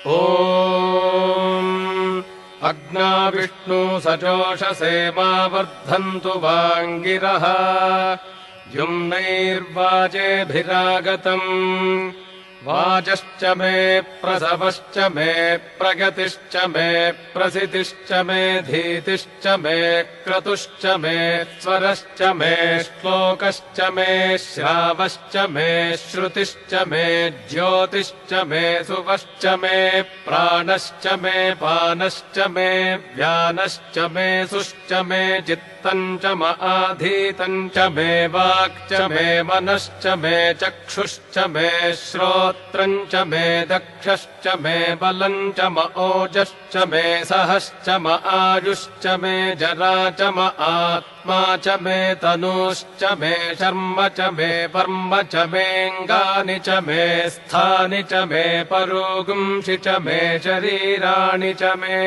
ॐ अग्ना विष्णु सचोषसे मा वर्धन्तु वाङ्गिरः युम्नैर्वाजेभिरागतम् वाचश्च मे प्रसवश्च मे प्रगतिश्च मे प्रसितिश्च मे धीतिश्च मे क्रतुश्च मे स्वरश्च मे श्लोकश्च मे श्रावश्च मे श्रुतिश्च मे ज्योतिश्च मे सुवश्च मे प्राणश्च मे पानश्च मे व्यानश्च मे सुश्च मे चित्तम् च आधीतम् च मे वाक् च मे मनश्च मे चक्षुश्च मे श्रोत्रम् च मे दक्षश्च मे बलम् च ओजश्च मे सहश्च आयुश्च मे जरा च आत्मा च मे तनूश्च मे शर्म च मे वर्म च मेऽङ्गानि च मे स्थानि च मे परोगुंषि च मे शरीराणि च मे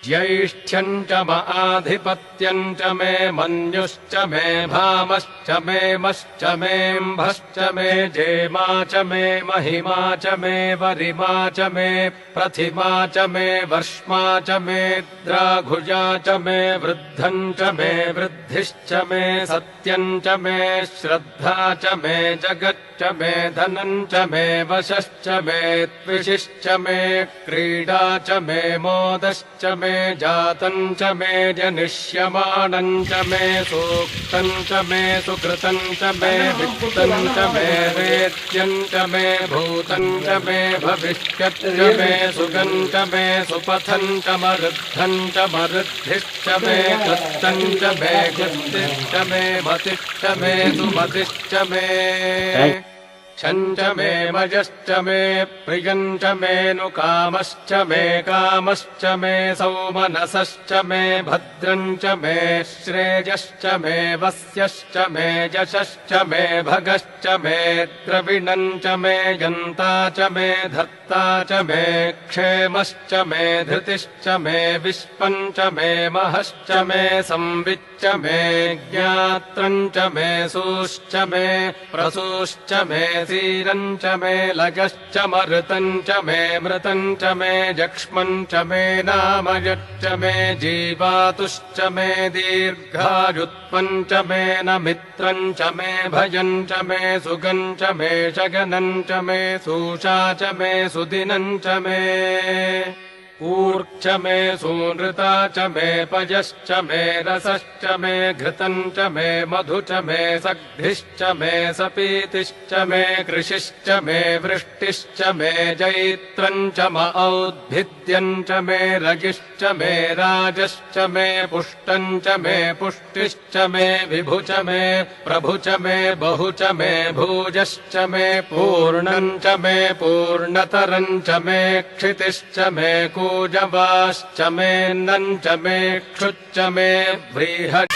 ज्यैष्ठ्यम् च आधिपत्यम् च मे मन्युश्च मे भामश्च मे मश्च मेऽम्भश्च मे जेमा च मे महिमा च मे वरिमा च मे प्रथिमा च मे वर्ष्मा च मे द्राघुजा च मे वृद्धम् च मे वृद्धिश्च मे सत्यम् च मे श्रद्धा च मे जगच्च मे धनम् च मे वशश्च मे त्विषिश्च मे क्रीडा च मे मोदश्च मे जातम् च मे जनिष्यमाणम् च मे सूक्तम् च मे सुकृतम् च मे वित्तम् च मे वेद्यम् च मे भूतम् च मे भविष्यत् च मे सुगम् च मे सुपथम् च मरुद्धम् च मरुद्धिश्च मे कृत्तम् च मे कृत्तिश्च मे मतिश्च मे सुमतिश्च मे क्षम् च मे मजश्च मे प्रियम् च मे नुकामश्च मे कामश्च मे सौमनसश्च मे भद्रम् च मे श्रेयश्च मे वस्यश्च मे यशश्च मे भगश्च मे द्रविणम् च मे यन्ता च मे धर्ता च मे क्षेमश्च मे धृतिश्च मे विश्वम् च मे महश्च मे संविच्च मे ज्ञात्रम् च मे सूश्च मे प्रसूश्च मे धीरम् च मे लजश्च मरुतम् च मे मृतम् च मे जक्ष्मम् च मे नामयच्च मे जीवातुश्च मे दीर्घायुत्वम् च मे नमित्रम् च मे भयम् च मे सुगम् च मे शगनम् च मे सूषा च मे सुदिनम् च मे ऊर्च मे सूनृता च मे पयश्च मे रसश्च मे घृतम् च मे मधु च मे सग्धिश्च मे सपीतिश्च मे कृषिश्च मे वृष्टिश्च मे जैत्रम् च औद्भिद्यम् च मे रगिश्च मे राजश्च मे पुष्टम् च मे पुष्टिश्च मे विभु च मे प्रभु च मे बहु च मे भूजश्च मे पूर्णम् च मे पूर्णतरम् च मे क्षितिश्च मे कूजवाश्च मे नम् च मे क्षुच्च मे व्रीहत्